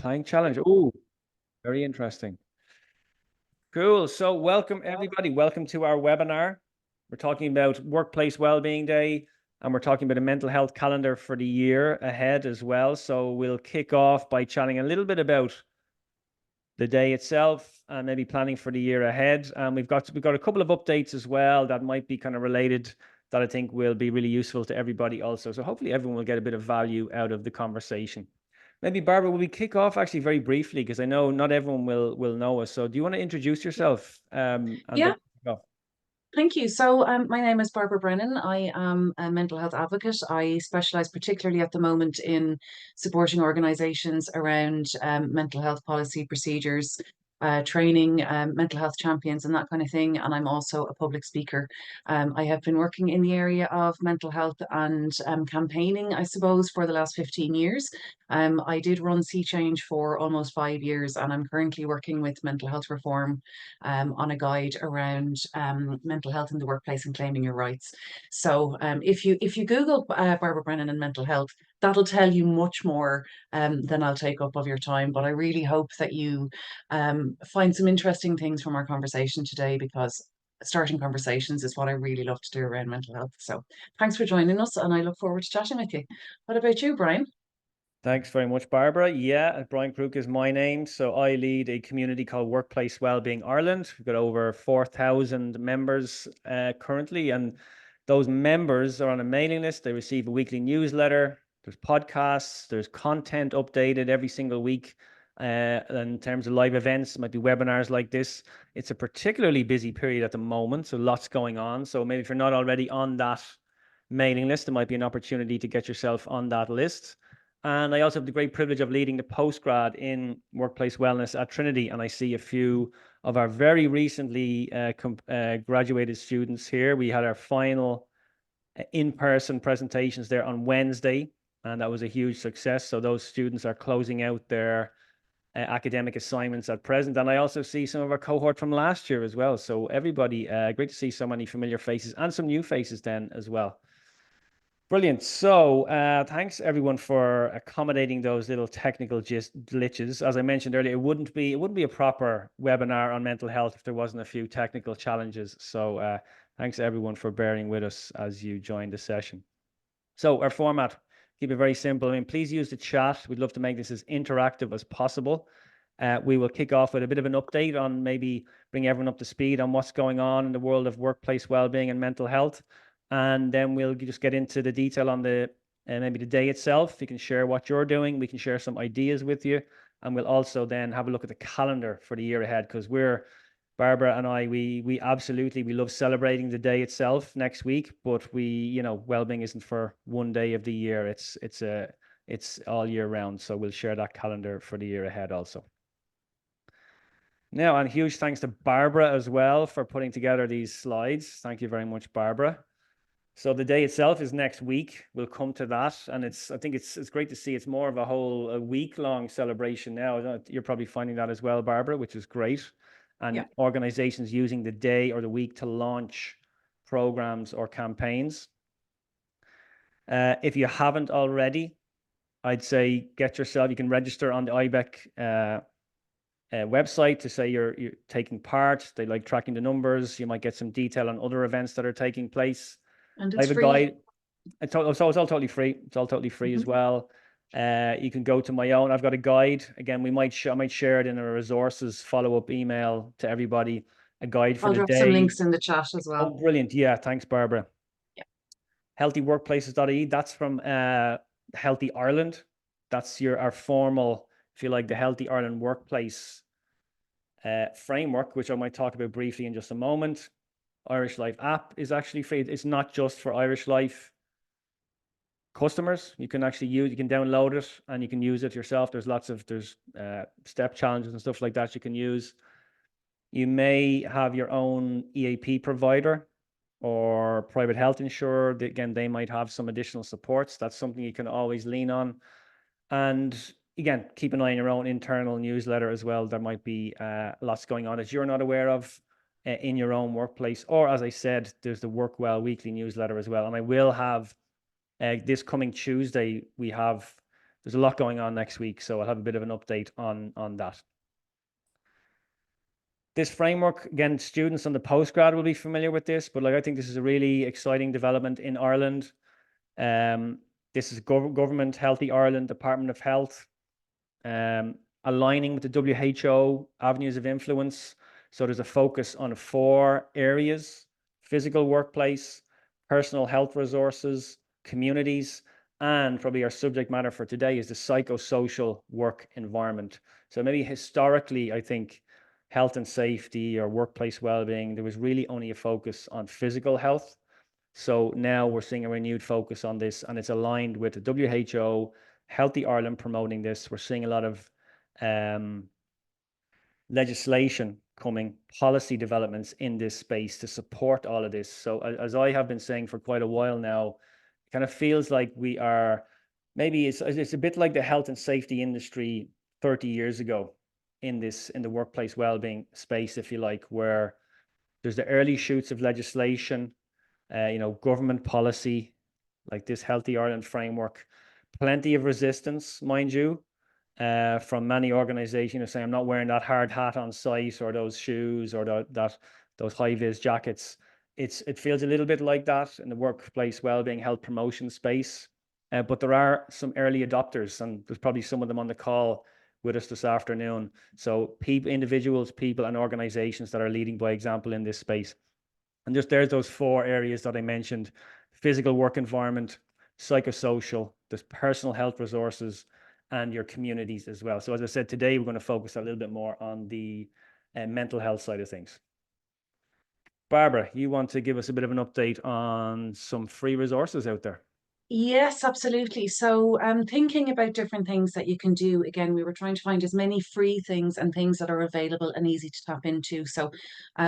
Plank challenge. Oh, very interesting. Cool. So welcome everybody. Welcome to our webinar. We're talking about Workplace Wellbeing Day, and we're talking about a mental health calendar for the year ahead as well. So we'll kick off by chatting a little bit about the day itself and maybe planning for the year ahead. And we've got a couple of updates as well that might be kind of related that I think will be really useful to everybody also. So hopefully everyone will get a bit of value out of the conversation. Maybe Barbara, will we kick off actually very briefly, because I know not everyone will know us. So do you want to introduce yourself? And Yeah, then kick off? thank you. So, my name is Barbara Brennan. I am a mental health advocate. I specialize particularly at the moment in supporting organizations around mental health policy procedures, training, mental health champions, and that kind of thing. And I'm also a public speaker. I have been working in the area of mental health and campaigning, I suppose, for the last 15 years. I did run Sea Change for almost 5 years, and I'm currently working with mental health reform on a guide around mental health in the workplace and claiming your rights. So if you Google Barbara Brennan and mental health, that'll tell you much more than I'll take up of your time. But I really hope that you find some interesting things from our conversation today, because starting conversations is what I really love to do around mental health. So thanks for joining us, and I look forward to chatting with you. What about you, Brian? Thanks very much, Barbara. Yeah, Brian Crooke is my name. So I lead a community called Workplace Wellbeing Ireland. We've got over 4,000 members currently, and those members are on a mailing list. They receive a weekly newsletter. There's podcasts. There's content updated every single week. In terms of live events, it might be webinars like this. It's a particularly busy period at the moment, so lots going on. So maybe if you're not already on that mailing list, it might be an opportunity to get yourself on that list. And I also have the great privilege of leading the postgrad in workplace wellness at Trinity. And I see a few of our very recently graduated students here. We had our final in-person presentations there on Wednesday, and that was a huge success. So those students are closing out their academic assignments at present. And I also see some of our cohort from last year as well. So everybody, great to see so many familiar faces and some new faces then as well. Brilliant. So thanks everyone for accommodating those little technical glitches. As I mentioned earlier, it wouldn't be a proper webinar on mental health if there wasn't a few technical challenges. So thanks everyone for bearing with us as you joined the session. So our format, keep it very simple. I mean, please use the chat. We'd love to make this as interactive as possible. We will kick off with a bit of an update on maybe bring everyone up to speed on what's going on in the world of workplace wellbeing and mental health. And then we'll just get into the detail on the maybe the day itself. You can share what you're doing. We can share some ideas with you. And we'll also then have a look at the calendar for the year ahead, because Barbara and I, we absolutely, we love celebrating the day itself next week, but wellbeing isn't for one day of the year. It's all year round. So we'll share that calendar for the year ahead also. Now, and huge thanks to Barbara as well for putting together these slides. Thank you very much, Barbara. So the day itself is next week. We'll come to that, and I think it's great to see it's more of a week-long celebration now. You're probably finding that as well, Barbara, which is great. And organizations using the day or the week to launch programs or campaigns. If you haven't already, I'd say you can register on the IBEC website to say you're taking part. They like tracking the numbers. You might get some detail on other events that are taking place. And I it's have a free. guide. It's all totally free. It's all totally free as well. You can go to my own. I've got a guide. Again, I might share it in a resources follow-up email to everybody. A guide for I'll the drop some day. links in the chat as Oh, well. brilliant. Yeah, thanks, Barbara. Yeah. Healthyworkplaces.ie. That's from Healthy Ireland. That's our formal, if you like, the Healthy Ireland workplace framework, which I might talk about briefly in just a moment. Irish Life app is actually free. It's not just for Irish Life customers. You can download it and you can use it yourself. There's step challenges and stuff like that you can use. You may have your own EAP provider or private health insurer. Again, they might have some additional supports. That's something you can always lean on. And again, keep an eye on your own internal newsletter as well. There might be lots going on that you're not aware of in your own workplace. Or as I said, there's the Work Well weekly newsletter as well. And I will have this coming Tuesday, we have there's a lot going on next week, so I'll have a bit of an update on that. This framework, again, students on the postgrad will be familiar with this, but like I think this is a really exciting development in Ireland. This is Government Healthy Ireland, Department of Health, aligning with the WHO avenues of influence. So there's a focus on 4 areas: physical workplace, personal health resources, communities, and probably our subject matter for today is the psychosocial work environment. So maybe historically, I think health and safety or workplace well-being, there was really only a focus on physical health. So now we're seeing a renewed focus on this, and it's aligned with the WHO, Healthy Ireland promoting this. We're seeing a lot of legislation coming, policy developments in this space to support all of this. So as I have been saying for quite a while now, it kind of feels like we are, maybe it's a bit like the health and safety industry 30 years ago in the workplace well-being space, if you like, where there's the early shoots of legislation, government policy, like this Healthy Ireland framework, plenty of resistance, mind you, from many organizations who say, I'm not wearing that hard hat on site or those shoes or those high-vis jackets. It feels a little bit like that in the workplace well-being health promotion space. But there are some early adopters, and there's probably some of them on the call with us this afternoon. So individuals, people, and organizations that are leading by example in this space. And there's those 4 areas that I mentioned: physical work environment, psychosocial, there's personal health resources, and your communities as well. So as I said, today we're going to focus a little bit more on the mental health side of things. Barbara, you want to give us a bit of an update on some free resources out there? Yes, absolutely. So, thinking about different things that you can do. Again, we were trying to find as many free things and things that are available and easy to tap into. So,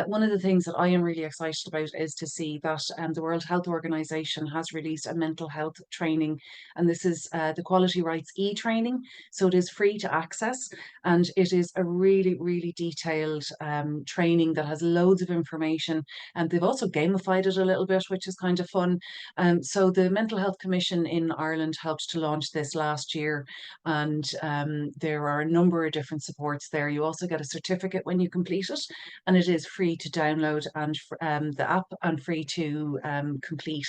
one of the things that I am really excited about is to see that the World Health Organization has released a mental health training, and this is the Quality Rights e-training. So, it is free to access, and it is a really, really detailed training that has loads of information. And they've also gamified it a little bit, which is kind of fun. So the Mental Health Commission in Ireland helped to launch this last year, and there are a number of different supports there. You also get a certificate when you complete it, and it is free to download and the app and free to complete.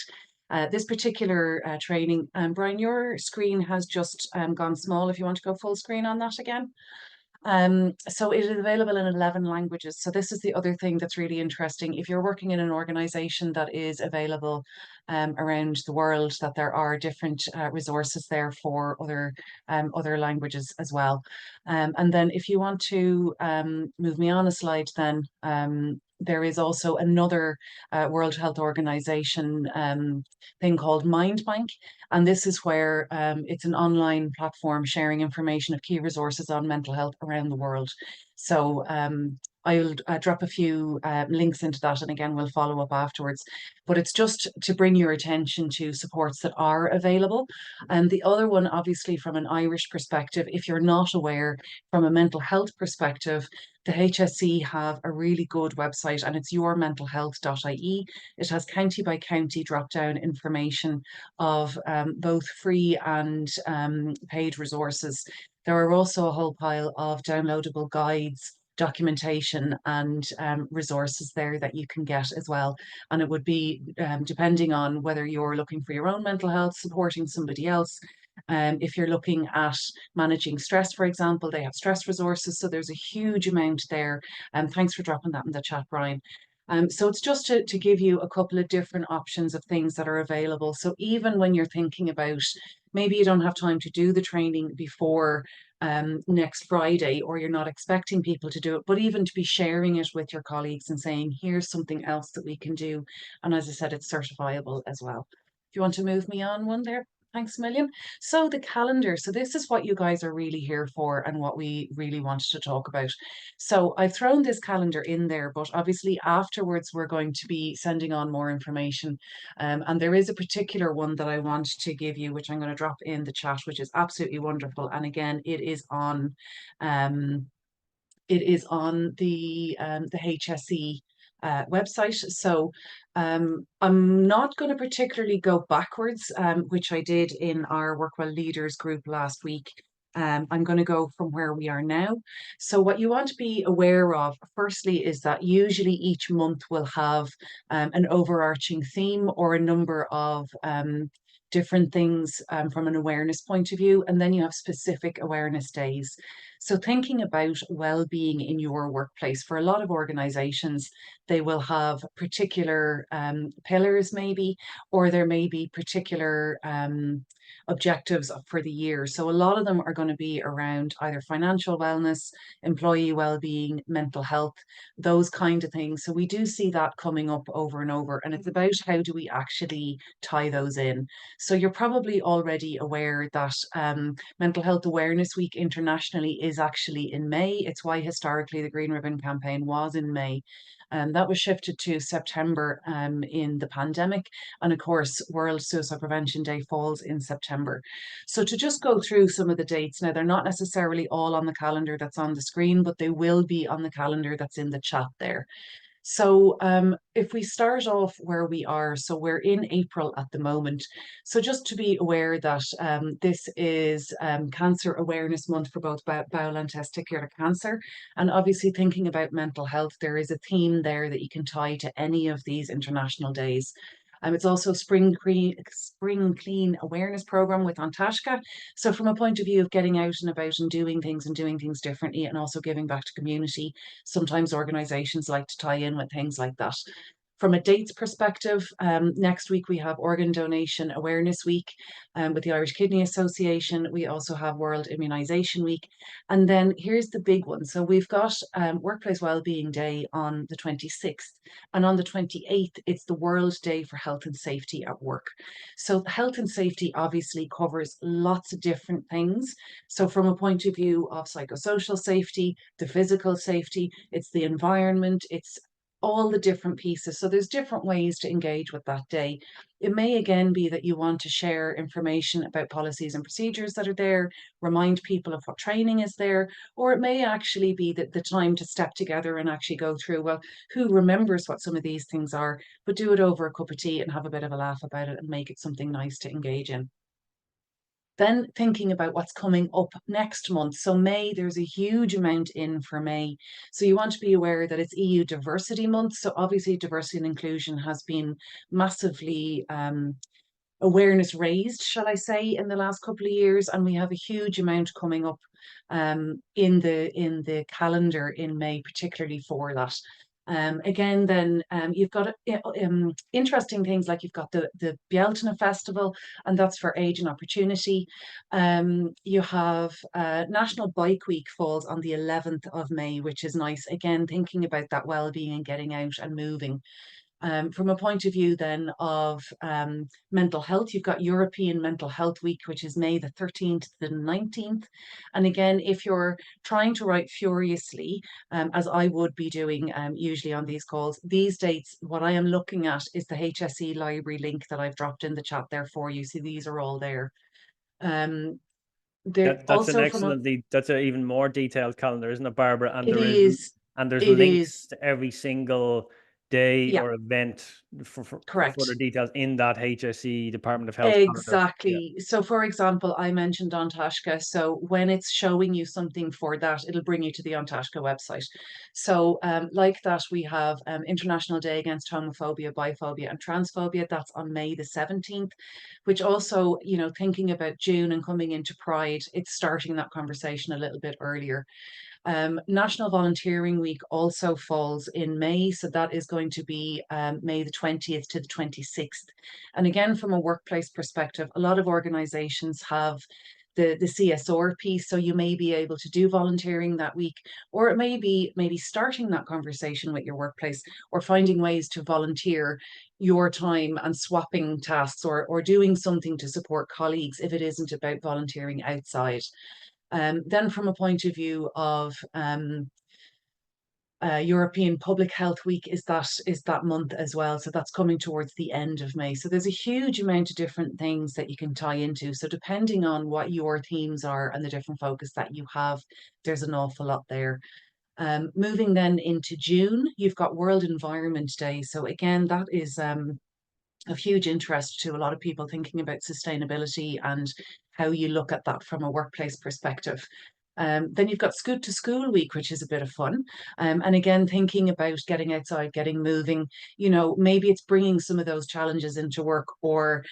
This particular training, Brian, your screen has just gone small. If you want to go full screen on that again. So it is available in 11 languages. So this is the other thing that's really interesting. If you're working in an organization that is available around the world, that there are different resources there for other languages as well. And then if you want to move me on a slide, then there is also another World Health Organization thing called MindBank. And this is where it's an online platform sharing information of key resources on mental health around the world. So I'll drop a few links into that, and again, we'll follow up afterwards. But it's just to bring your attention to supports that are available. And the other one, obviously, from an Irish perspective, if you're not aware, from a mental health perspective, the HSE have a really good website, and it's yourmentalhealth.ie. It has county by county drop down information of both free and paid resources. There are also a whole pile of downloadable guides, documentation, and resources there that you can get as well. And it would be depending on whether you're looking for your own mental health, supporting somebody else. If you're looking at managing stress, for example, they have stress resources. So there's a huge amount there. Thanks for dropping that in the chat, Brian. So it's just to give you a couple of different options of things that are available. So even when you're thinking about maybe you don't have time to do the training before next Friday, or you're not expecting people to do it, but even to be sharing it with your colleagues and saying, here's something else that we can do. And as I said, it's certifiable as well. If you want to move me on one there. Thanks a million. So the calendar. So this is what you guys are really here for and what we really wanted to talk about. So I've thrown this calendar in there, but obviously afterwards we're going to be sending on more information. And there is a particular one that I want to give you, which I'm going to drop in the chat, which is absolutely wonderful. And again, it is on the HSE website. So I'm not going to particularly go backwards, which I did in our Workwell Leaders group last week. I'm going to go from where we are now. So what you want to be aware of, firstly, is that usually each month will have an overarching theme or a number of different things from an awareness point of view, and then you have specific awareness days. So thinking about well-being in your workplace, for a lot of organizations, they will have particular pillars maybe, or there may be particular objectives for the year. So a lot of them are going to be around either financial wellness, employee well-being, mental health, those kind of things. So we do see that coming up over and over, and it's about how do we actually tie those in. So you're probably already aware that Mental Health Awareness Week internationally is actually in May. It's why historically the Green Ribbon campaign was in May. That was shifted to September in the pandemic. And of course, World Suicide Prevention Day falls in September. So to just go through some of the dates, now they're not necessarily all on the calendar that's on the screen, but they will be on the calendar that's in the chat there. So if we start off where we are, so we're in April at the moment. So just to be aware that this is Cancer Awareness Month for both bowel and testicular cancer. And obviously thinking about mental health, there is a theme there that you can tie to any of these international days. It's also Spring Clean Awareness Program with Antashka. So from a point of view of getting out and about and doing things differently and also giving back to community, sometimes organizations like to tie in with things like that. From a dates perspective, next week we have Organ Donation Awareness Week with the Irish Kidney Association. We also have World Immunisation Week. And then here's the big one. So we've got Workplace Wellbeing Day on the 26th. And on the 28th, it's the World Day for Health and Safety at Work. So health and safety obviously covers lots of different things. So from a point of view of psychosocial safety, the physical safety, it's the environment, it's all the different pieces. So there's different ways to engage with that day. It may again be that you want to share information about policies and procedures that are there, remind people of what training is there, or it may actually be that the time to step together and actually go through, well, who remembers what some of these things are, but do it over a cup of tea and have a bit of a laugh about it and make it something nice to engage in. Then thinking about what's coming up next month. So May, there's a huge amount in for May. So you want to be aware that it's EU Diversity Month. So obviously diversity and inclusion has been massively awareness raised, shall I say, in the last couple of years, and we have a huge amount coming up in the calendar in May, particularly for that. Again, then you've got interesting things like you've got the Bealtaine Festival, and that's for age and opportunity. You have National Bike Week falls on the 11th of May, which is nice. Again, thinking about that well-being and getting out and moving. From a point of view then of mental health, you've got European Mental Health Week, which is May the 13th to the 19th. And again, if you're trying to write furiously, as I would be doing usually on these calls, these dates, what I am looking at is the HSE library link that I've dropped in the chat there for you. So these are all there. That's an Also from a, that's an even more detailed calendar, isn't it, Barbara? And it is, there's it is, links to every single day yeah, or event for correct. further details in that HSE Department of Health calendar. Yeah. Exactly. So, for example, I mentioned Antashka. So, when it's showing you something for that, it'll bring you to the Antashka website. So, like that, we have International Day Against Homophobia, Biphobia, and Transphobia. That's on May the 17th, which also, you know, thinking about June and coming into Pride, it's starting that conversation a little bit earlier. National Volunteering Week also falls in May, so that is going to be May the 20th to the 26th. And again, from a workplace perspective, a lot of organizations have the CSR piece, so you may be able to do volunteering that week, or it may be maybe starting that conversation with your workplace or finding ways to volunteer your time and swapping tasks or doing something to support colleagues if it isn't about volunteering outside. Then from a point of view of European Public Health Week is that month as well. So that's coming towards the end of May. So there's a huge amount of different things that you can tie into. So depending on what your themes are and the different focus that you have, there's an awful lot there. Moving then into June, you've got World Environment Day. So again, that is of huge interest to a lot of people thinking about sustainability and how you look at that from a workplace perspective. Then you've got Scoot to School Week, which is a bit of fun. And again, thinking about getting outside, getting moving, maybe it's bringing some of those challenges into work, or,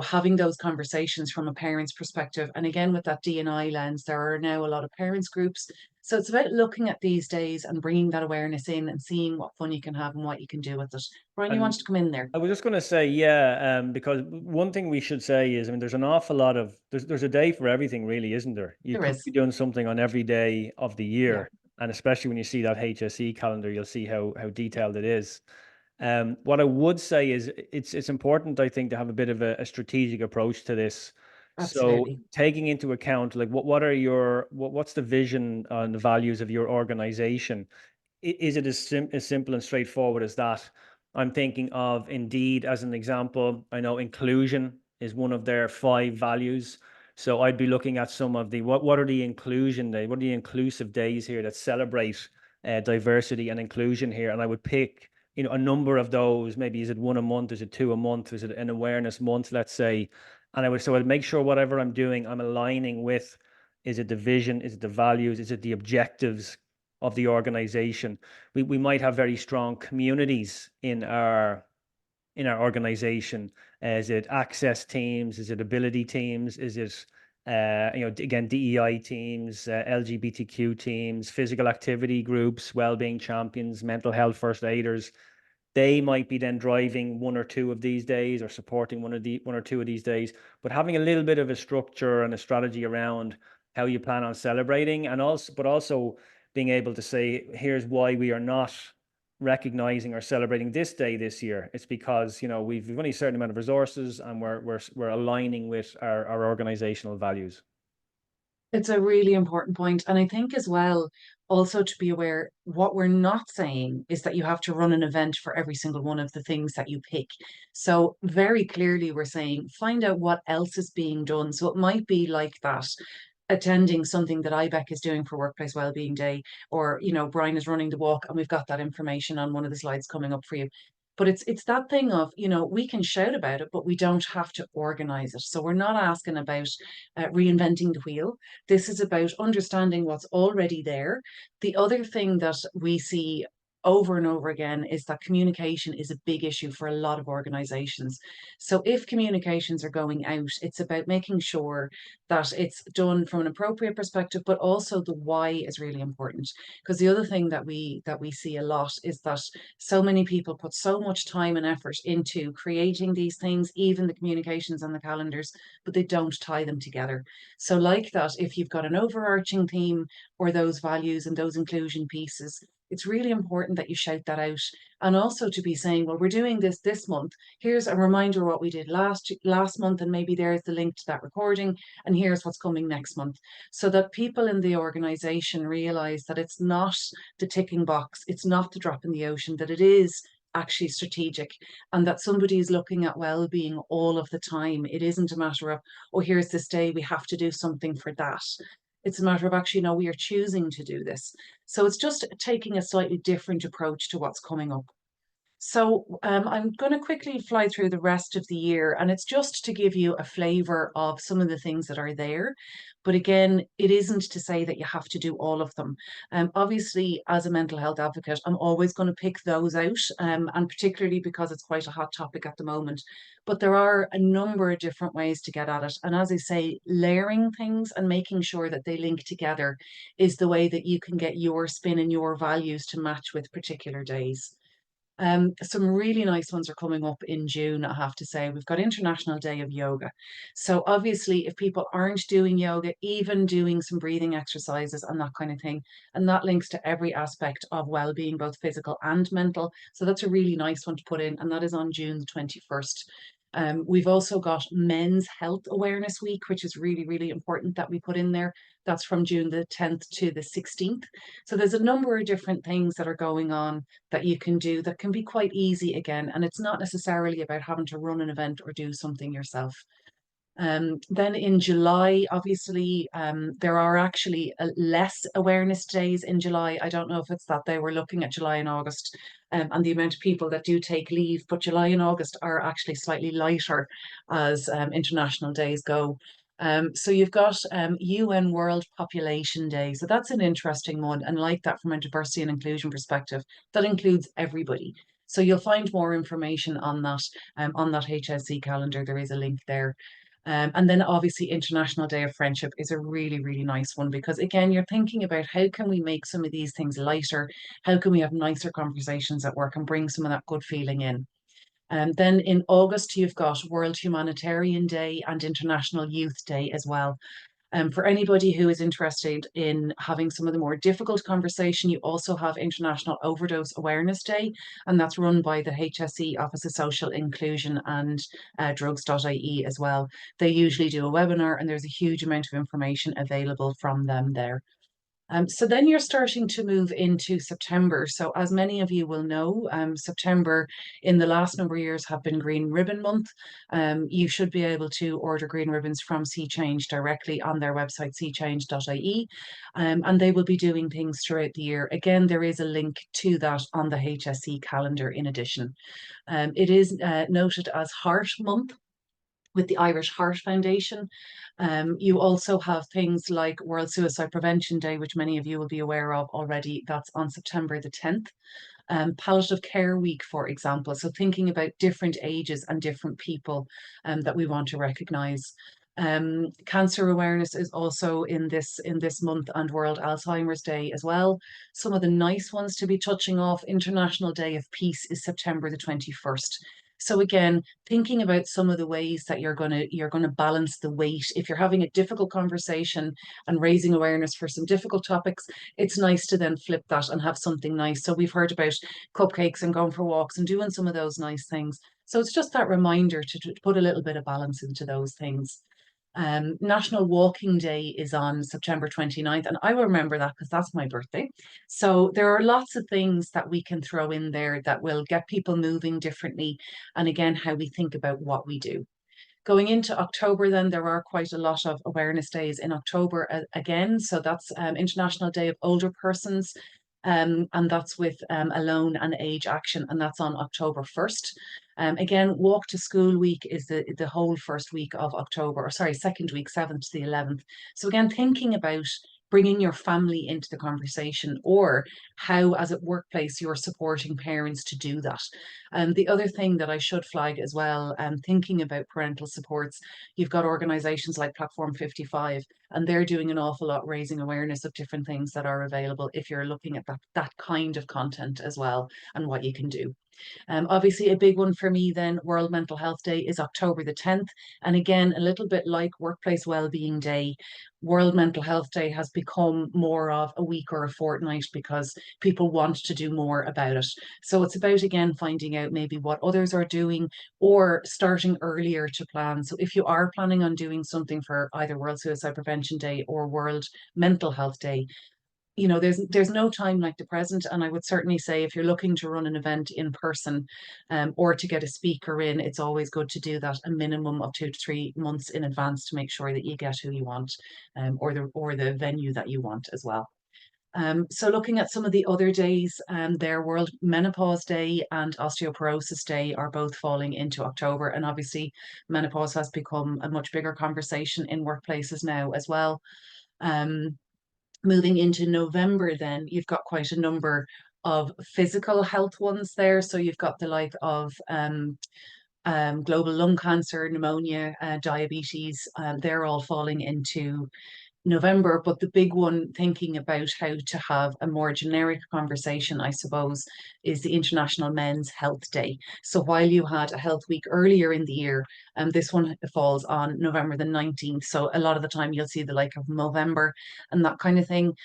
having those conversations from a parent's perspective. And again, with that D&I lens, there are now a lot of parents groups. So it's about looking at these days and bringing that awareness in and seeing what fun you can have and what you can do with it. Brian, you And wanted to come in there? I was just going to say, yeah, because one thing we should say is, I mean, there's an awful lot of there's a day for everything, really, isn't there? You There could is. be doing something on every day of the Yeah, year, and especially when you see that HSE calendar, you'll see how detailed it is. What I would say is it's important, I think, to have a bit of a strategic approach to this. So absolutely. taking into account, like, what's the vision and the values of your organization? Is it as simple and straightforward as that? I'm thinking of Indeed as an example. I know inclusion is one of their 5 values. So I'd be looking at some of the what are the inclusion day, what are the inclusive days here that celebrate diversity and inclusion here, and I would pick a number of those. Maybe is it one a month? Is it two a month? Is it an awareness month? Let's say, and I'd make sure whatever I'm doing, I'm aligning with. Is it the vision? Is it the values? Is it the objectives of the organization? We might have very strong communities in our organization. Is it access teams? Is it ability teams? Is it again, DEI teams, LGBTQ teams, physical activity groups, well-being champions, mental health first aiders? They might be then driving one or two of these days, or supporting one or two of these days, but having a little bit of a structure and a strategy around how you plan on celebrating, and also being able to say, here's why we are not recognizing or celebrating this day this year. It's because we've only a certain amount of resources, and we're aligning with our organizational values. It's a really important point. And I think as well, also to be aware, what we're not saying is that you have to run an event for every single one of the things that you pick. So very clearly we're saying find out what else is being done. So it might be like that. Attending something that IBEC is doing for Workplace Wellbeing Day, or Brian is running the walk, and we've got that information on one of the slides coming up for you. But it's that thing of, we can shout about it, but we don't have to organize it. So we're not asking about reinventing the wheel. This is about understanding what's already there. The other thing that we see over and over again is that communication is a big issue for a lot of organizations. So if communications are going out, it's about making sure that it's done from an appropriate perspective, but also the why is really important. Because the other thing that we see a lot is that so many people put so much time and effort into creating these things, even the communications and the calendars, but they don't tie them together. So like that, if you've got an overarching theme or those values and those inclusion pieces, it's really important that you shout that out, and also to be saying, well, we're doing this month. Here's a reminder of what we did last month, and maybe there's the link to that recording, and here's what's coming next month, so that people in the organization realize that it's not the ticking box, it's not the drop in the ocean, that it is actually strategic, and that somebody is looking at well-being all of the time. It isn't a matter of, oh, here's this day, we have to do something for that. It's a matter of actually, no, we are choosing to do this. So it's just taking a slightly different approach to what's coming up. So I'm going to quickly fly through the rest of the year, and it's just to give you a flavour of some of the things that are there. But again, it isn't to say that you have to do all of them. Obviously, as a mental health advocate, I'm always going to pick those out, and particularly because it's quite a hot topic at the moment. But there are a number of different ways to get at it. And as I say, layering things and making sure that they link together is the way that you can get your spin and your values to match with particular days. Some really nice ones are coming up in June, I have to say. We've got International Day of Yoga. So obviously, if people aren't doing yoga, even doing some breathing exercises and that kind of thing, and that links to every aspect of well-being, both physical and mental. So that's a really nice one to put in, and that is on June the 21st. We've also got Men's Health Awareness Week, which is really, really important that we put in there. That's from June the 10th to the 16th. So there's a number of different things that are going on that you can do that can be quite easy again. And it's not necessarily about having to run an event or do something yourself. Then in July, obviously, there are actually less awareness days in July. I don't know if it's that they were looking at July and August and the amount of people that do take leave, but July and August are actually slightly lighter as international days go. So you've got UN World Population Day. So that's an interesting one. And like that, from a diversity and inclusion perspective, that includes everybody. So you'll find more information on that HSC calendar. There is a link there. And then obviously International Day of Friendship is a really, really nice one because again, you're thinking about how can we make some of these things lighter? How can we have nicer conversations at work and bring some of that good feeling in? Then in August, you've got World Humanitarian Day and International Youth Day as well. For anybody who is interested in having some of the more difficult conversation, you also have International Overdose Awareness Day, and that's run by the HSE Office of Social Inclusion and drugs.ie as well. They usually do a webinar, and there's a huge amount of information available from them there. So then you're starting to move into September. So as many of you will know, September in the last number of years have been Green Ribbon Month. You should be able to order green ribbons from Sea Change directly on their website, seachange.ie, and they will be doing things throughout the year. Again, there is a link to that on the HSE calendar in addition. It is noted as Heart Month with the Irish Heart Foundation. You also have things like World Suicide Prevention Day, which many of you will be aware of already. That's on September the 10th. Palliative Care Week, for example. So thinking about different ages and different people that we want to recognise. Cancer awareness is also in this month, and World Alzheimer's Day as well. Some of the nice ones to be touching off: International Day of Peace is September the 21st. So again, thinking about some of the ways that you're gonna balance the weight. If you're having a difficult conversation and raising awareness for some difficult topics, it's nice to then flip that and have something nice. So we've heard about cupcakes and going for walks and doing some of those nice things. So it's just that reminder to put a little bit of balance into those things. National Walking Day is on September 29th, and I will remember that because that's my birthday. So there are lots of things that we can throw in there that will get people moving differently, and again, how we think about what we do. Going into October, then there are quite a lot of awareness days in October again. So that's International Day of Older Persons, and that's with Alone and Age Action, and that's on October 1st. Again, Walk to School Week is the whole first week of October, or sorry, second week, 7th to the 11th. So again, thinking about bringing your family into the conversation, or how as a workplace you're supporting parents to do that. The other thing that I should flag as well, thinking about parental supports, you've got organisations like Platform 55, and they're doing an awful lot raising awareness of different things that are available if you're looking at that kind of content as well, and what you can do. Obviously, a big one for me then, World Mental Health Day, is October the 10th. And again, a little bit like Workplace Wellbeing Day, World Mental Health Day has become more of a week or a fortnight because people want to do more about it. So it's about, again, finding out maybe what others are doing or starting earlier to plan. So if you are planning on doing something for either World Suicide Prevention Day or World Mental Health Day, there's no time like the present. And I would certainly say if you're looking to run an event in person, or to get a speaker in, it's always good to do that a minimum of 2 to 3 months in advance to make sure that you get who you want, or the venue that you want as well. So looking at some of the other days, their World Menopause Day and Osteoporosis Day are both falling into October. And obviously menopause has become a much bigger conversation in workplaces now as well. Moving into November, then you've got quite a number of physical health ones there. So you've got the like of global lung cancer, pneumonia, diabetes. They're all falling into November, but the big one, thinking about how to have a more generic conversation, I suppose, is the International Men's Health Day. So while you had a health week earlier in the year, this one falls on November the 19th. So a lot of the time you'll see the like of Movember and that kind of thing.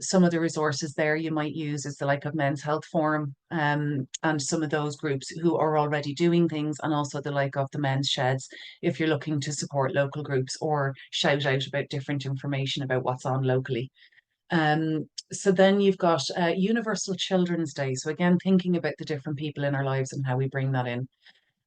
Some of the resources there you might use is the like of Men's Health Forum, and some of those groups who are already doing things, and also the like of the Men's Sheds if you're looking to support local groups or shout out about different information about what's on locally. So then you've got Universal Children's Day. So again, thinking about the different people in our lives and how we bring that in.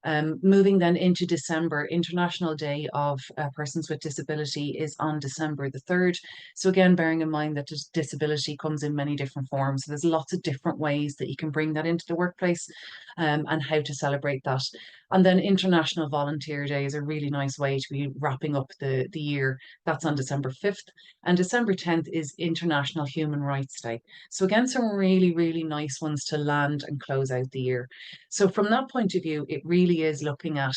Moving then into December, International Day of Persons with Disability is on December the 3rd. So again, bearing in mind that disability comes in many different forms. So there's lots of different ways that you can bring that into the workplace, and how to celebrate that. And then International Volunteer Day is a really nice way to be wrapping up the year. That's on December 5th. And December 10th is International Human Rights Day. So again, some really, really nice ones to land and close out the year. So from that point of view, it really is looking at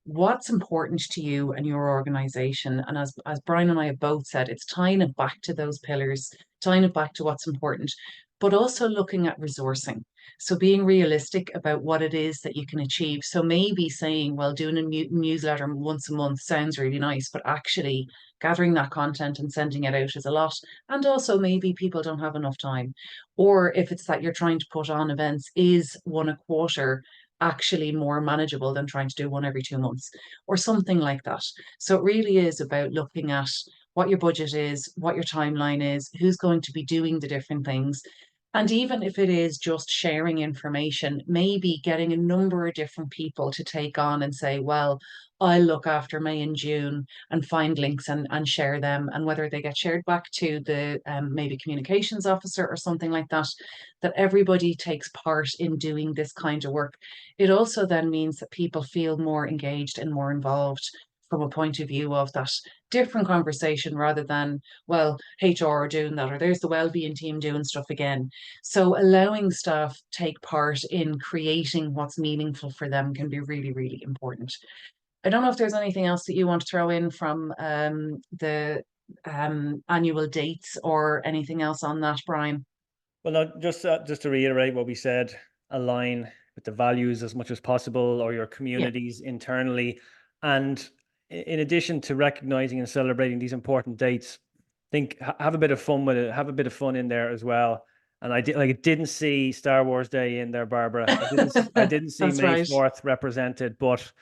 what's important to you and your organization. And as Brian and I have both said, it's tying it back to those pillars, tying it back to what's important, but also looking at resourcing. So being realistic about what it is that you can achieve. So maybe saying, well, doing a newsletter once a month sounds really nice, but actually gathering that content and sending it out is a lot. And also maybe people don't have enough time. Or if it's that you're trying to put on events, is one a quarter actually more manageable than trying to do one every 2 months or something like that. So it really is about looking at what your budget is, what your timeline is, who's going to be doing the different things. And even if it is just sharing information, maybe getting a number of different people to take on and say, well, I'll look after May and June and find links and share them. And whether they get shared back to the maybe communications officer or something like that, that everybody takes part in doing this kind of work. It also then means that people feel more engaged and more involved from a point of view of that different conversation rather than, well, HR are doing that or there's the wellbeing team doing stuff again. So allowing staff take part in creating what's meaningful for them can be really, really important. I don't know if there's anything else that you want to throw in from the annual dates or anything else on that, Brian. Well, no, just to reiterate what we said, align with the values as much as possible, or your Yeah. communities internally. And in addition to recognizing and celebrating these important dates, think have a bit of fun with it, have a bit of fun in there as well. And I didn't see Star Wars Day in there, Barbara. I didn't see That's May right. 4th represented, but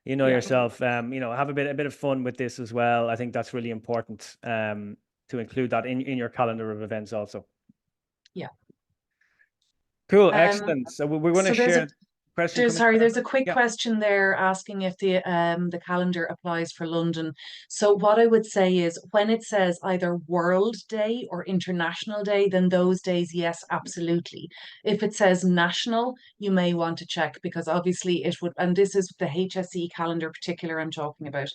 you know Yeah. yourself, have a bit of fun with this as well. I think that's really important, to include that in your calendar of events also. Yeah. Cool, Um, excellent. So we're going to so there's a share question coming. there's a quick Yeah, question there asking if the calendar applies for London. So what I would say is when it says either World Day or International Day, then those days, yes, absolutely. If it says national, you may want to check because obviously it would, and this is the HSE calendar particular I'm talking about.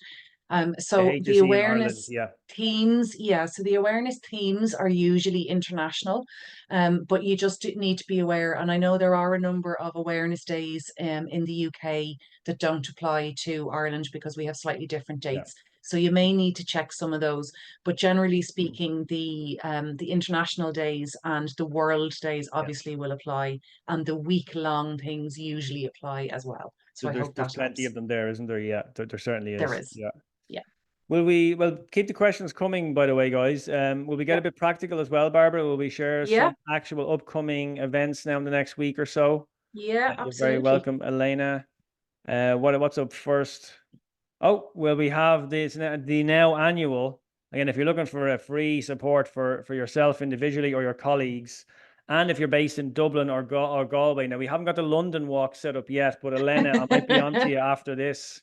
the So the HSE in Ireland. awareness Yeah, themes, yeah, so the awareness themes are usually international, but you just need to be aware. And I know there are a number of awareness days in the UK that don't apply to Ireland because we have slightly different yeah, dates. So you may need to check some of those. But generally speaking, the international days and the world days yeah. obviously will apply, and the week-long things usually apply as well. So I There's hope that plenty helps. of them there, isn't there? Yeah, there certainly There is. is. Yeah. Yeah. Well, keep the questions coming, by the way, guys. Will we get Yeah. a bit practical as well, Barbara? Will we share Yeah. some actual upcoming events now in the next week or so? Yeah, You're very absolutely. welcome, Elena. What's up first? Oh, well, we have the now annual. Again, if you're looking for a free support for yourself individually or your colleagues, and if you're based in Dublin or Galway, now we haven't got the London walk set up yet, but Elena, I might be on to you after this.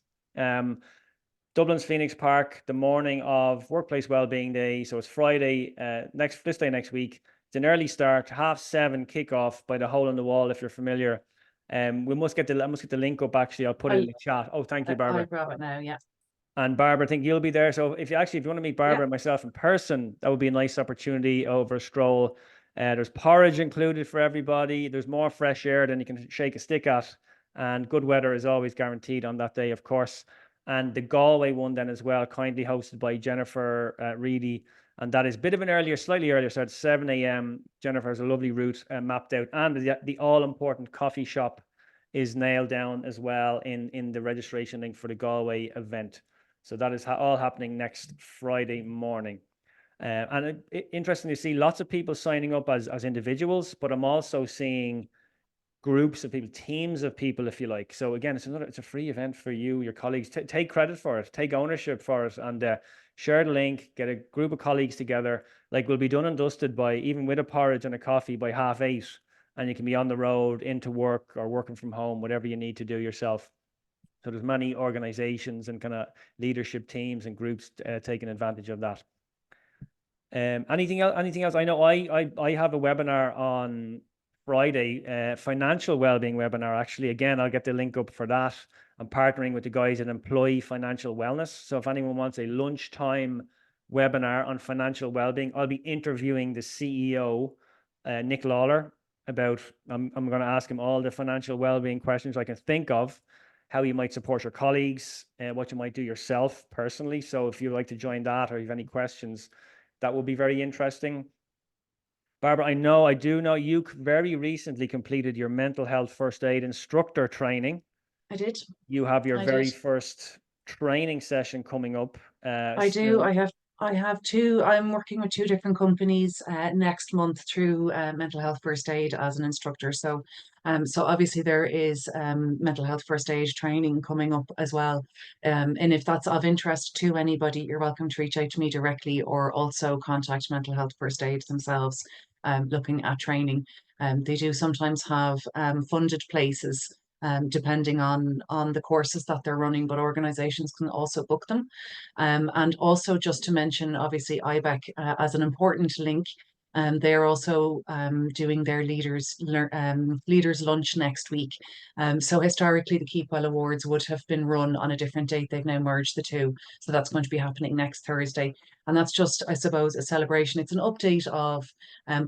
Dublin's Phoenix Park, the morning of Workplace Wellbeing Day. So it's Friday, this day next week. It's an early start, 7:30 kickoff by the hole in the wall, if you're familiar. I must get the link up actually. I'll put it I'll in the chat. Oh, thank you, I'll Barbara. grab it now. Yeah. And Barbara, I think you'll be there. So if you want to meet Yeah. Barbara and myself in person, that would be a nice opportunity over a stroll. There's porridge included for everybody. There's more fresh air than you can shake a stick at. And good weather is always guaranteed on that day, of course. And the Galway one then as well, kindly hosted by Jennifer Reedy. And that is a bit of an earlier, slightly earlier start, 7 a.m. Jennifer has a lovely route mapped out. And the all-important coffee shop is nailed down as well in the registration link for the Galway event. So that is all happening next Friday morning. And interesting to see lots of people signing up as individuals, but I'm also seeing groups of people, teams of people, if you like. So again, it's a free event for you, your colleagues. Take credit for it, take ownership for it, and share the link. Get a group of colleagues together. Like we'll be done and dusted by, even with a porridge and a coffee, by 8:30, and you can be on the road into work or working from home, whatever you need to do yourself. So there's many organizations and kind of leadership teams and groups taking advantage of that. Anything else? Anything else? I know I have a webinar on Friday, financial wellbeing webinar. Actually, again, I'll get the link up for that. I'm partnering with the guys at Employee Financial Wellness. So if anyone wants a lunchtime webinar on financial wellbeing, I'll be interviewing the CEO, Nick Lawler, about. I'm going to ask him all the financial wellbeing questions I can think of, how you might support your colleagues, what you might do yourself personally. So if you'd like to join that, or you have any questions, that will be very interesting. Barbara, I do know you very recently completed your mental health first aid instructor training. I did. You have your I very did. first training session coming up I do. soon. I have two. I'm working with two different companies next month through mental health first aid as an instructor. So obviously there is mental health first aid training coming up as well. And if that's of interest to anybody, you're welcome to reach out to me directly, or also contact mental health first aid themselves, looking at training. They do sometimes have funded places. Depending on the courses that they're running, but organizations can also book them. And also just to mention, obviously, IBEC as an important link. They're also doing their leaders lunch next week. So historically, the Keep Well Awards would have been run on a different date. They've now merged the two, so that's going to be happening next Thursday. And that's just, I suppose, a celebration. It's an update of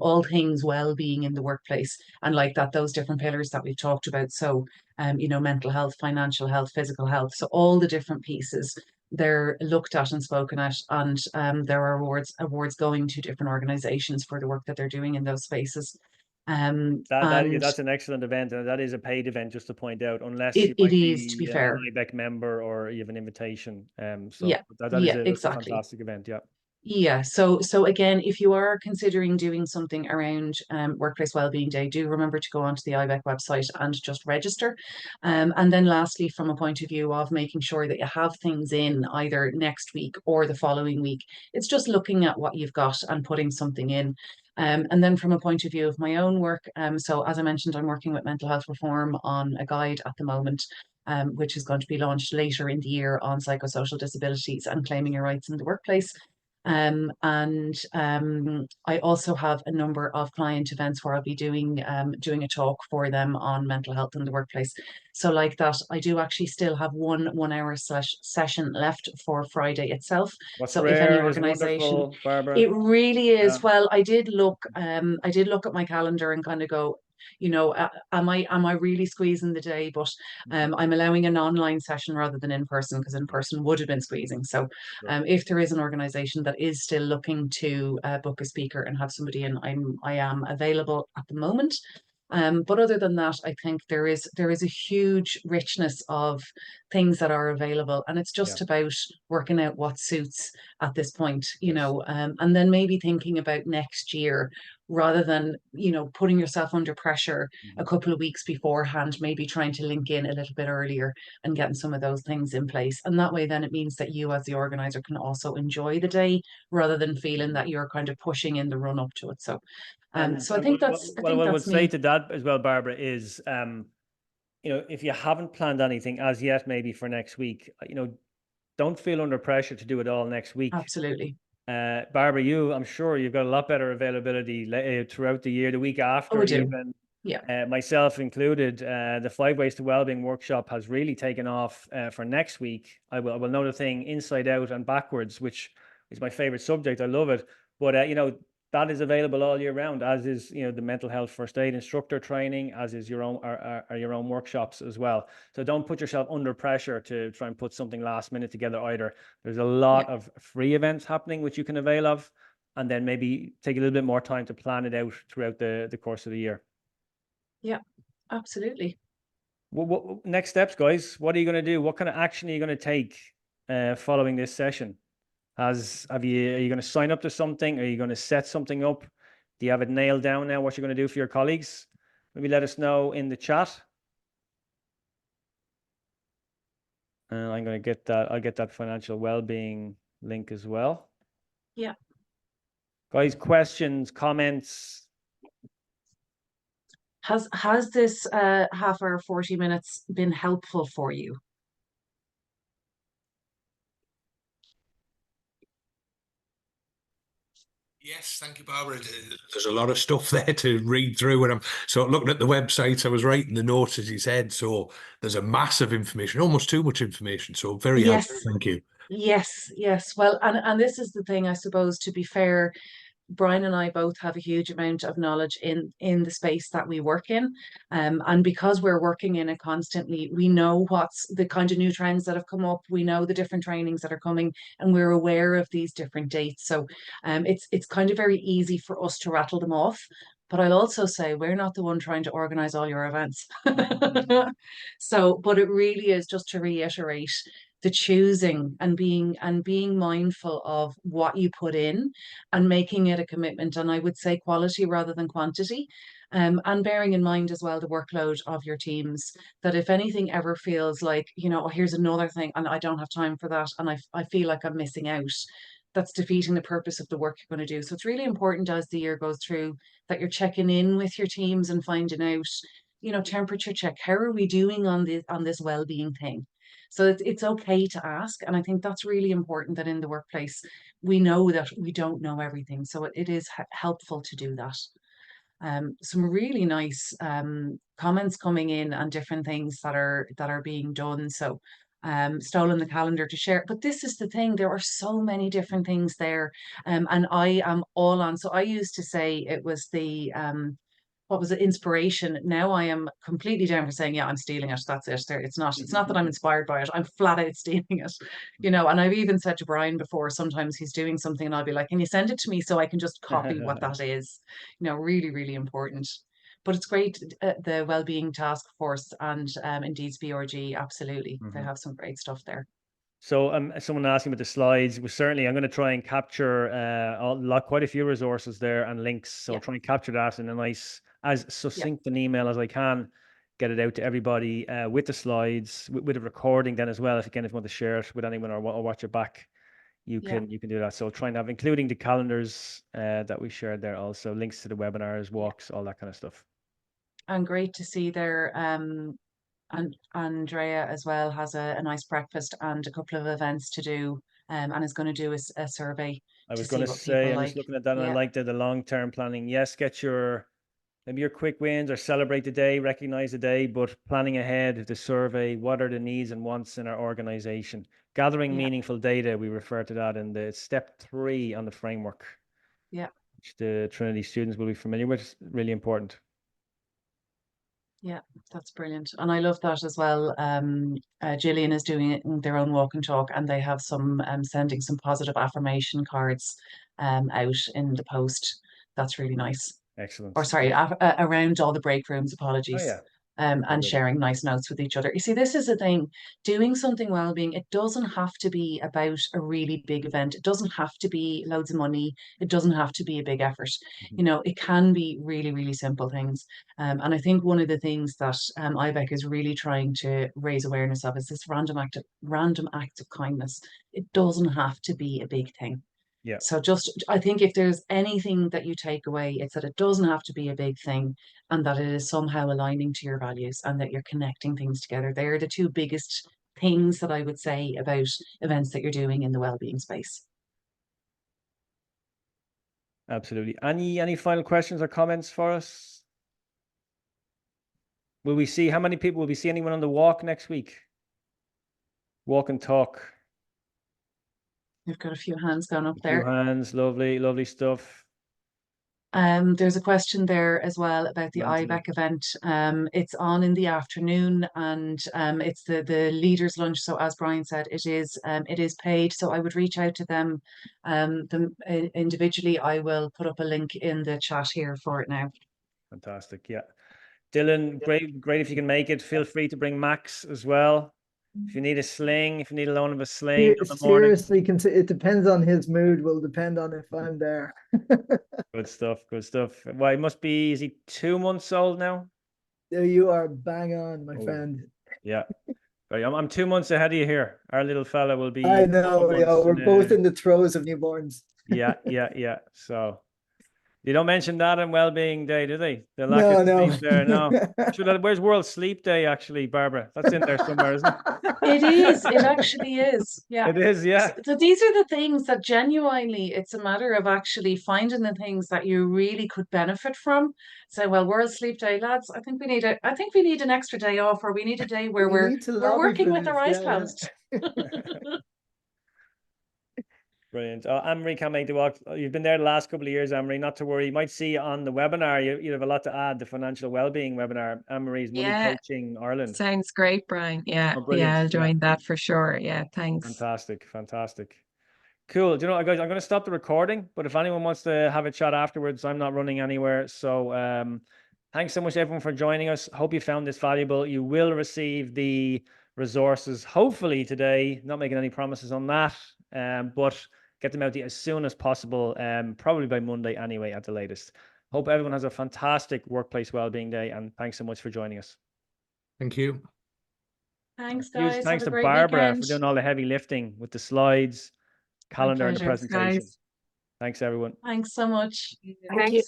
all things well-being in the workplace, and like that, those different pillars that we've talked about. So, mental health, financial health, physical health. So all the different pieces, they're looked at and spoken at, and there are awards going to different organizations for the work that they're doing in those spaces. And That's an excellent event, and that is a paid event, just to point out, unless you it might is, to be be an fair. IBEC member or you have an invitation. So Yeah, that is yeah, that's a exactly. fantastic event. Yeah. Yeah, so again, if you are considering doing something around Workplace Wellbeing Day, do remember to go onto the IBEC website and just register. And then lastly, from a point of view of making sure that you have things in either next week or the following week, it's just looking at what you've got and putting something in. And then from a point of view of my own work, so as I mentioned, I'm working with mental health reform on a guide at the moment. Which is going to be launched later in the year on psychosocial disabilities and claiming your rights in the workplace. And I also have a number of client events where I'll be doing a talk for them on mental health in the workplace. So like that, I do actually still have one hour slash session left for Friday itself. What's So if any rare is organization, wonderful, Barbara. it really is. Yeah. Well, I did look at my calendar and kind of go, am I really squeezing the day? But Mhm. I'm allowing an online session rather than in person, because in Yeah, person would have been squeezing. So sure. if there is an organization that is still looking to book a speaker and have somebody in, I am available at the moment. But other than that, I think there is a huge richness of things that are available, and it's Yeah. just about working out what suits at this point, Yes. and then maybe thinking about next year, rather than putting yourself under pressure a Mhm. couple of weeks beforehand, maybe trying to link in a little bit earlier and getting some of those things in place. And that way then it means that you as the organizer can also enjoy the day, rather than feeling Mhm. that you're kind of pushing in the run up to it. So And so I think what I would that's say me. to that as well, Barbara, is if you haven't planned anything as yet, maybe for next week, don't feel under pressure to do it all next week. Absolutely. Barbara, I'm sure you've got a lot better availability throughout the year, the week Oh, we after do. even. Yeah. Myself included, the 5 Ways to Wellbeing workshop has really taken off for next week. I will know the thing inside out and backwards, which is my favorite subject. I love it. But that is available all year round, as is the mental health first aid instructor training, as is your own your own workshops as well. So don't put yourself under pressure to try and put something last minute together either. There's a Yeah. lot of free events happening which you can avail of, and then maybe take a little bit more time to plan it out throughout the course of the year. Yeah. Absolutely. What next steps, guys? What are you going to do? What kind of action are you going to take following this session? Are you going to sign up to something? Are you going to set something up? Do you have it nailed down now? What you're going to do for your colleagues? Maybe let us know in the chat. I'm going to get that. I'll get that financial well-being link as well. Yeah. Guys, questions, comments? Has this half hour, 40 minutes been helpful for you? Yes, thank you, Barbara. There's a lot of stuff there to read through, and I'm sort of looking at the websites. I was writing the notes as he said, so there's a massive information, almost too much information. So very Yes, helpful. Thank you. yes, yes. Well, and this is the thing, I suppose, to be fair, Brian and I both have a huge amount of knowledge in the space that we work in, and because we're working in it constantly, we know what's the kind of new trends that have come up. We know the different trainings that are coming, and we're aware of these different dates. So, it's kind of very easy for us to rattle them off. But I'll also say we're not the one trying to organize all your events. So, but it really is just to reiterate the choosing and being mindful of what you put in and making it a commitment. And I would say quality rather than quantity. And bearing in mind as well the workload of your teams, that if anything ever feels like, oh, here's another thing and I don't have time for that, and I feel like I'm missing out, that's defeating the purpose of the work you're going to do. So it's really important as the year goes through that you're checking in with your teams and finding out, temperature check. How are we doing on this well-being thing? So it's okay to ask. And I think that's really important, that in the workplace, we know that we don't know everything. So it is helpful to do that. Some really nice comments coming in on different things that are being done. So stolen the calendar to share. But this is the thing, there are so many different things there. And I am all on. So I used to say it was the what was it, inspiration. Now I am completely down for saying, yeah, I'm stealing it. That's it. There, it's not that I'm inspired by it. I'm flat out stealing it. And I've even said to Brian before, sometimes he's doing something and I'll be like, can you send it to me so I can just copy what that is? Really, really important. But it's great, the Wellbeing Task Force and Indeed's BRG, absolutely. They have some great stuff there. So someone asking about the slides. I'm going to try and capture quite a few resources there and links. So I'll try and capture that in a nice, as succinct an email as I can, get it out to everybody with the slides, with a recording then as well. If you want to share it with anyone or watch it back, you can do that. So try and have, including the calendars that we shared there, also links to the webinars, walks, all that kind of stuff. And great to see there. And Andrea as well has a nice breakfast and a couple of events to do, and is going to do a survey I to was going see to what say, people I'm like. just looking at that and I Yeah, like the long-term planning. Yes, get maybe your quick wins or celebrate the day, recognize the day, but planning ahead of the survey, what are the needs and wants in our organization? Gathering yeah, meaningful data, we refer to that in the step 3 on the framework, yeah, which the Trinity students will be familiar with. Really important. yeah. That's brilliant, and I love that as well. Gillian is doing it in their own walk and talk, and they have some sending some positive affirmation cards out in the post. That's really nice. Or Excellent. sorry, around all the break rooms, Oh apologies. yeah. Very And good. sharing nice notes with each other. You see, this is the thing, doing something well-being, it doesn't have to be about a really big event. It doesn't have to be loads of money. It doesn't have to be a big effort. It can be really, really simple things. And I think one of the things that IBEC is really trying to raise awareness of is this random act of kindness. It doesn't have to be a big thing. Yeah. So I think if there's anything that you take away, it's that it doesn't have to be a big thing, and that it is somehow aligning to your values and that you're connecting things together. They're the two biggest things that I would say about events that you're doing in the wellbeing space. Absolutely. Any final questions or comments for us? Will we see how many people? Will we see anyone on the walk next week? Walk and talk. We've got a few hands going up A few there. hands. Lovely, lovely stuff. There's a question there as well about the Mentally. IBEC event. It's on in the afternoon, and it's the leaders' lunch. So as Brian said, it is paid. So I would reach out to them individually. I will put up a link in the chat here for it now. Fantastic. Yeah. Dylan, great if you can make it. Feel free to bring Max as well. If you need a sling, if you need a loan of a sling in the morning. Seriously, it depends on his mood. Will depend on if I'm there. Good stuff. Good stuff. Well, it must be, is he 2 months old now? There you are, bang on, my friend. Yeah. Right, I'm 2 months ahead of you here. Our little fella will be. I know, yeah, we're both in the throes of newborns. Yeah. So You don't mention that on Wellbeing Day, do they? The lack No, of no. sleep there. No. Where's World Sleep Day, actually, Barbara? That's in there somewhere, isn't it? It is. It actually is. Yeah. It is, yeah. So these are the things that genuinely, it's a matter of actually finding the things that you really could benefit from. So, well, World Sleep Day, lads, I think we need an extra day off, or we need a day where We need to we're lobby working for with our this, eyes yeah, yeah. closed. Brilliant. Oh, Anne-Marie can't make the walk. You've been there the last couple of years, Anne-Marie. Not to worry. You might see you on the webinar. You have a lot to add. The financial well-being webinar. Anne-Marie's Money Yeah, Coaching Ireland. sounds great, Brian. Yeah, Oh, brilliant. I'll Yeah. join that for sure. Yeah, thanks. Fantastic. Fantastic. Cool. Do you know, guys, I'm going to stop the recording, but if anyone wants to have a chat afterwards, I'm not running anywhere. So thanks so much, everyone, for joining us. Hope you found this valuable. You will receive the resources, hopefully today. Not making any promises on that, but get them out to you as soon as possible, probably by Monday anyway, at the latest. Hope everyone has a fantastic Workplace Wellbeing Day, and thanks so much for joining us. Thank you. Thanks, Huge guys. thanks Have to a great Barbara weekend. for doing all the heavy lifting with the slides, calendar, and the pleasure. presentation. Guys. Thanks, everyone. Thanks so much. Thanks, guys.